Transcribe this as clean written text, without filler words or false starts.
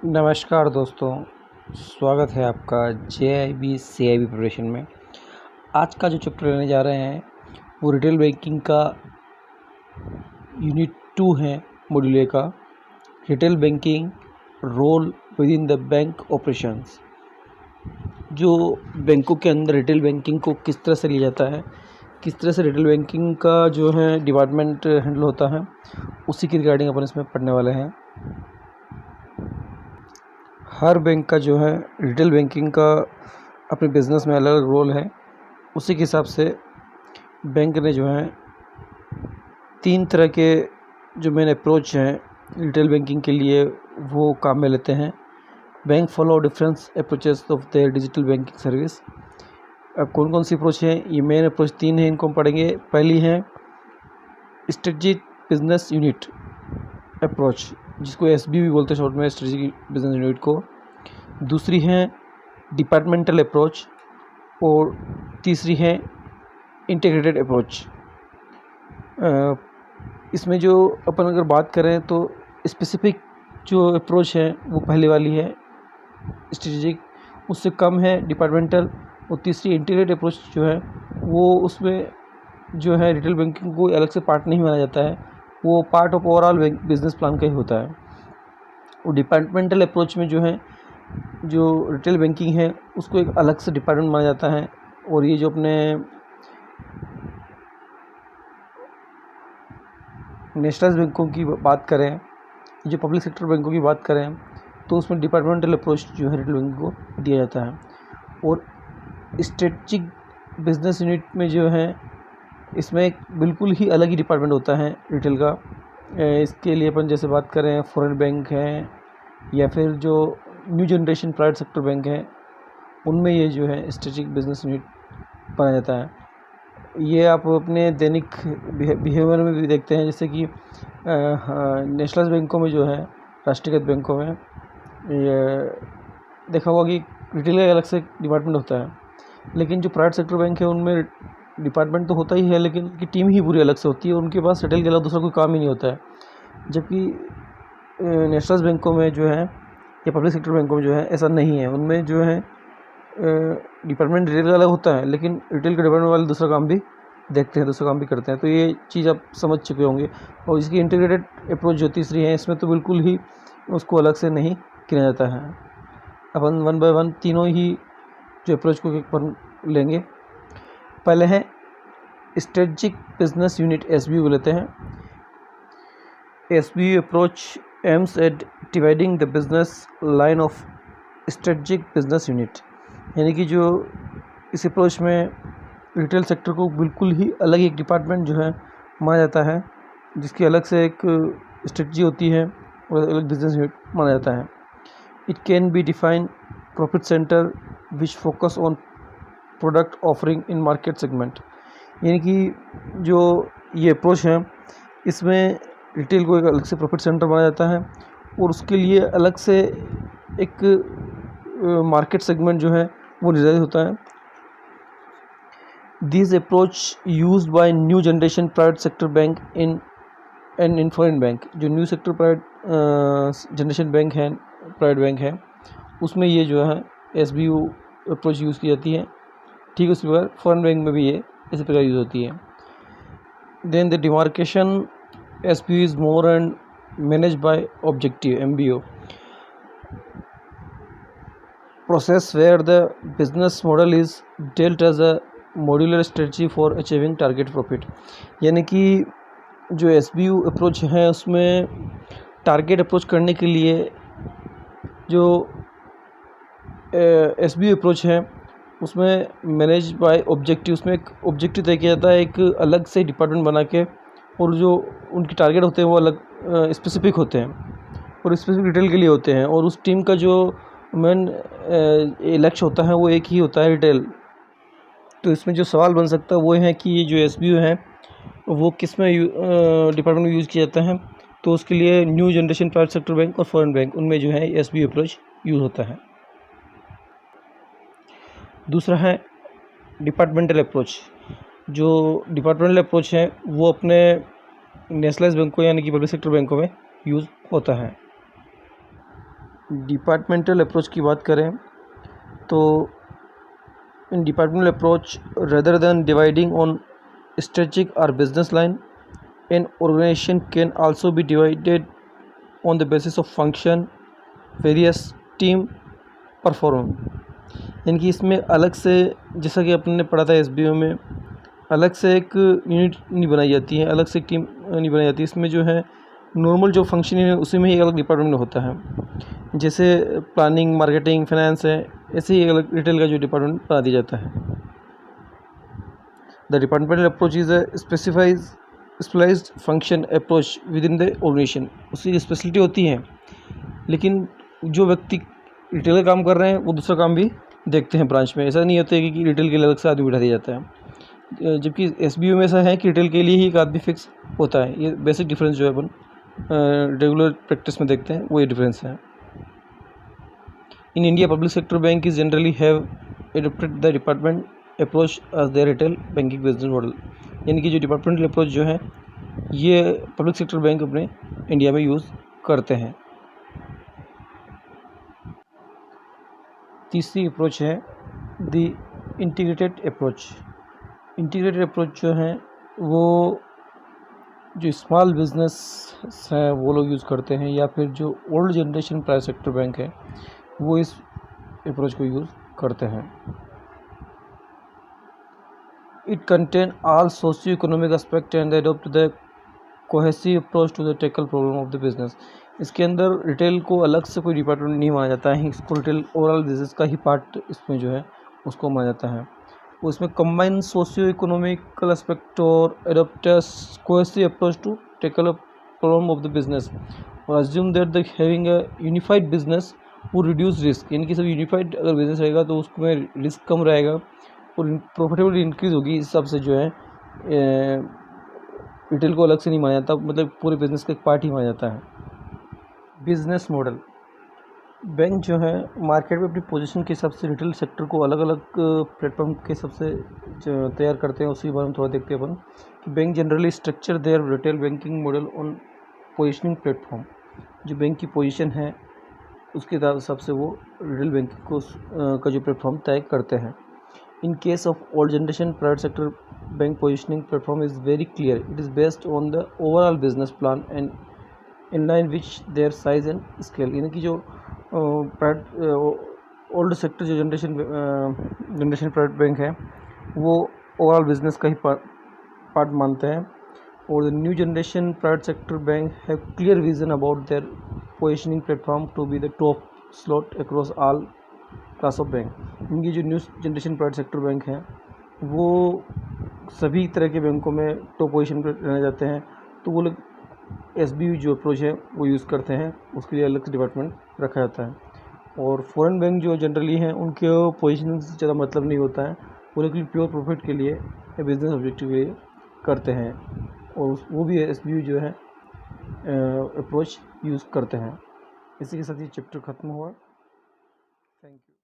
नमस्कार दोस्तों, स्वागत है आपका JIB CIB प्रिपरेशन में। आज का जो चैप्टर लेने जा रहे हैं वो रिटेल बैंकिंग का यूनिट 2 है, मॉड्यूल ए का, retail banking role within the bank operations. जो बैंकों के अंदर रिटेल बैंकिंग को किस तरह से लिया जाता है, किस तरह से रिटेल बैंकिंग का जो है डिपार्टमेंट हैंडल होता है, उसी की रिगार्डिंग अपन इसमें पढ़ने वाले हैं। हर बैंक का जो है रिटेल बैंकिंग का अपने बिज़नेस में अलग अलग रोल है। उसी के हिसाब से बैंक ने जो है 3 तरह के जो मेन अप्रोच हैं रिटेल बैंकिंग के लिए वो काम में लेते हैं। Bank follow different approaches of the digital banking service. अब कौन कौन सी अप्रोच है, ये मेन अप्रोच 3 हैं, इनको हम पढ़ेंगे। पहली है स्ट्रेटेजिक बिजनेस यूनिट अप्रोच, जिसको SB भी बोलते हैं शॉर्ट में, स्ट्रेटेजिक बिजनेस यूनिट को। दूसरी है डिपार्टमेंटल अप्रोच और तीसरी है इंटीग्रेटेड अप्रोच। इसमें जो अपन अगर बात करें तो स्पेसिफिक जो अप्रोच है वो पहले वाली है स्ट्रेटेजिक, उससे कम है डिपार्टमेंटल, और तीसरी इंटीग्रेटेड अप्रोच जो है वो उसमें जो है रिटेल बैंकिंग को अलग से पार्ट नहीं माना जाता है, वो part of overall business plan का ही होता है। और डिपार्टमेंटल अप्रोच में जो है जो रिटेल बैंकिंग है उसको एक अलग से डिपार्टमेंट माना जाता है। और ये जो अपने नेशनलाइज बैंकों की बात करें, जो पब्लिक सेक्टर बैंकों की बात करें, तो उसमें डिपार्टमेंटल अप्रोच जो है रिटेल बैंकिंग को दिया जाता है। और स्ट्रेटेजिक बिजनेस यूनिट में जो है इसमें एक बिल्कुल ही अलग ही डिपार्टमेंट होता है रिटेल का। इसके लिए अपन जैसे बात करें फॉरेन बैंक हैं या फिर जो new generation private sector bank है, उनमें ये जो है स्ट्रेटेजिक बिजनेस यूनिट बनाया जाता है। ये आप अपने दैनिक बिहेवियर में भी देखते हैं, जैसे कि नेशनलाइज बैंकों में जो है, राष्ट्रीयकृत बैंकों में ये देखा होगा कि रिटेल का अलग से डिपार्टमेंट होता है, लेकिन जो प्राइवेट सेक्टर बैंक है उनमें डिपार्टमेंट तो होता ही है, लेकिन उनकी टीम ही पूरी अलग से होती है, उनके पास रिटेल के अलावा दूसरा कोई काम ही नहीं होता है। जबकि नेशनलाइज बैंकों में जो है या पब्लिक सेक्टर बैंकों में जो है ऐसा नहीं है, उनमें जो है डिपार्टमेंट रिटेल का अलग होता है, लेकिन रिटेल के डिपार्टमेंट वाले दूसरा काम भी देखते हैं, दूसरा काम भी करते हैं। तो ये चीज़ आप समझ चुके होंगे। और इसकी इंटीग्रेटेड अप्रोच जो तीसरी है, इसमें तो बिल्कुल ही उसको अलग से नहीं किया जाता है। अपन 1 बाय 1 तीनों ही जो अप्रोच को अपन लेंगे। पहले है स्ट्रेटेजिक बिजनेस यूनिट, SBU लेते हैं। SBU approach aims at dividing the business line of strategic business unit, यानी कि जो इस अप्रोच में रिटेल सेक्टर को बिल्कुल ही अलग एक डिपार्टमेंट जो है माना जाता है, जिसकी अलग से एक स्ट्रेटजी होती है और अलग बिजनेस यूनिट माना जाता है। It can be define profit centre which focus on product offering in market segment, यानी कि जो ये अप्रोच है इसमें रिटेल को एक अलग से प्रॉफिट सेंटर माना जाता है और उसके लिए अलग से एक मार्केट सेगमेंट जो है वो निर्धारित होता है। This approach used by new generation private sector bank in foreign bank. जो new sector private generation bank है, प्राइवेट बैंक है, उसमें ये जो है SBU अप्रोच यूज़ की जाती है। ठीक उसी प्रकार फॉरेन बैंक में भी ये इसी प्रकार यूज़ होती है। Then the demarcation SBU is more and manage by objective MBO process where the business model is dealt as a modular strategy for achieving target profit, यानी कि जो SBU अप्रोच है उसमें टारगेट अप्रोच करने के लिए जो SBU अप्रोच है उसमें मैनेज बाय ऑब्जेक्टिव, उसमें एक ऑब्जेक्टिव तय किया जाता है एक अलग से डिपार्टमेंट बना के, और जो उनकी टारगेट होते हैं वो अलग स्पेसिफिक होते हैं और स्पेसिफिक रिटेल के लिए होते हैं, और उस टीम का जो मेन लक्ष्य होता है वो एक ही होता है, रिटेल। तो इसमें जो सवाल बन सकता है वो है कि ये जो SBU है वो किस में डिपार्टमेंट में यूज़ किया जाता है, तो उसके लिए new generation private sector bank और फॉरेन बैंक, उनमें जो है SBU अप्रोच यूज़ होता है। दूसरा है डिपार्टमेंटल अप्रोच। जो डिपार्टमेंटल अप्रोच है वो अपने नेशनलाइज बैंकों यानी कि पब्लिक सेक्टर बैंकों में यूज़ होता है। डिपार्टमेंटल अप्रोच की बात करें तो in departmental approach rather than dividing on strategic or business line, an organization can also be divided on the basis of function, various team perform. यानी कि इसमें अलग से, जैसा कि अपने ने पढ़ा था एसबीओ में, अलग से एक यूनिट नहीं बनाई जाती है, अलग से एक टीम नहीं बनाई जाती। इसमें जो है नॉर्मल जो फंक्शन है उसी में ही अलग डिपार्टमेंट होता है। जैसे प्लानिंग, मार्केटिंग, फाइनेंस है, ऐसे ही अलग रिटेल का जो डिपार्टमेंट बना दिया जाता है। The departmental approach is a specialised function approach within the organisation. उसकी स्पेशलिटी होती है, लेकिन जो व्यक्ति रिटेल का काम कर रहे हैं वो दूसरा काम भी देखते हैं ब्रांच में। ऐसा नहीं होता है कि रिटेल के लिए अलग से आदमी बिठा दिया जाता है, जबकि एसबीओ में ऐसा है कि रिटेल के लिए ही एक आदमी फिक्स होता है। ये बेसिक डिफरेंस जो है अपन रेगुलर प्रैक्टिस में देखते हैं, वो ये डिफरेंस है। In India public sector bank is generally have adopted the department approach as their retail banking business model. यानी कि जो डिपार्टमेंटल अप्रोच जो है ये पब्लिक सेक्टर बैंक अपने इंडिया में यूज़ करते हैं। तीसरी अप्रोच है the integrated approach. Integrated approach जो है वो जो स्मॉल बिजनेस हैं वो लोग यूज़ करते हैं, या फिर जो old generation private sector bank है वो इस अप्रोच को यूज़ करते हैं। It contain all socio economic aspect and adopt the cohesive approach to the tackle problem of the business. इसके अंदर रिटेल को अलग से कोई डिपार्टमेंट नहीं माना जाता है, इसको रिटेल ओवरऑल बिजनेस का ही पार्ट इसमें जो है उसको माना जाता है। वो इसमें कंबाइन सोशियो इकोनॉमिकल एस्पेक्ट और adopts cohesive approach to tackle a problem of the business और assume that the having a unified business वो रिड्यूस रिस्क। यानी कि सब यूनिफाइड अगर बिजनेस रहेगा तो उसमें रिस्क कम रहेगा और प्रॉफिटेबिलिटी इंक्रीज होगी। इस हिसाब से जो है रिटेल को अलग से नहीं माना जाता, मतलब पूरे बिजनेस का एक पार्ट ही माना जाता है। बिजनेस मॉडल, बैंक जो है मार्केट में अपनी पोजीशन के हिसाब से रिटेल सेक्टर को अलग अलग प्लेटफॉर्म के हिसाब से तैयार करते हैं। उसके बारे में थोड़ा देखते हैं अपन कि bank generally structure their retail banking model on positioning platform. जो बैंक की पोजीशन है उसके हिसाब से वो रिटेल बैंकिंग को का जो प्लेटफॉर्म तय करते हैं। In case of old generation private sector bank positioning platform is very clear. It is based on the overall business plan and in line which their size and scale। यानी कि जो old sector जो generation private bank है वो overall business का ही part मानते हैं, और the new generation private sector bank have clear vision about their positioning platform to be the top slot across all class of bank. इनकी जो new generation private sector bank हैं वो सभी तरह के बैंकों में टॉप पोजीशन पर रहने जाते हैं, तो वो लोग एसबीयू जो अप्रोच है वो यूज़ करते हैं, उसके लिए अलग से डिपार्टमेंट रखा जाता है। और फॉरेन बैंक जो जनरली हैं उनके पोजीशनिंग से ज़्यादा मतलब नहीं होता है, वो लोग प्योर प्रॉफिट के लिए या बिजनेस ऑब्जेक्टिव के लिए करते हैं, और वो भी एसबीयू जो है अप्रोच यूज़ करते हैं। इसी के साथ ये चैप्टर ख़त्म हुआ।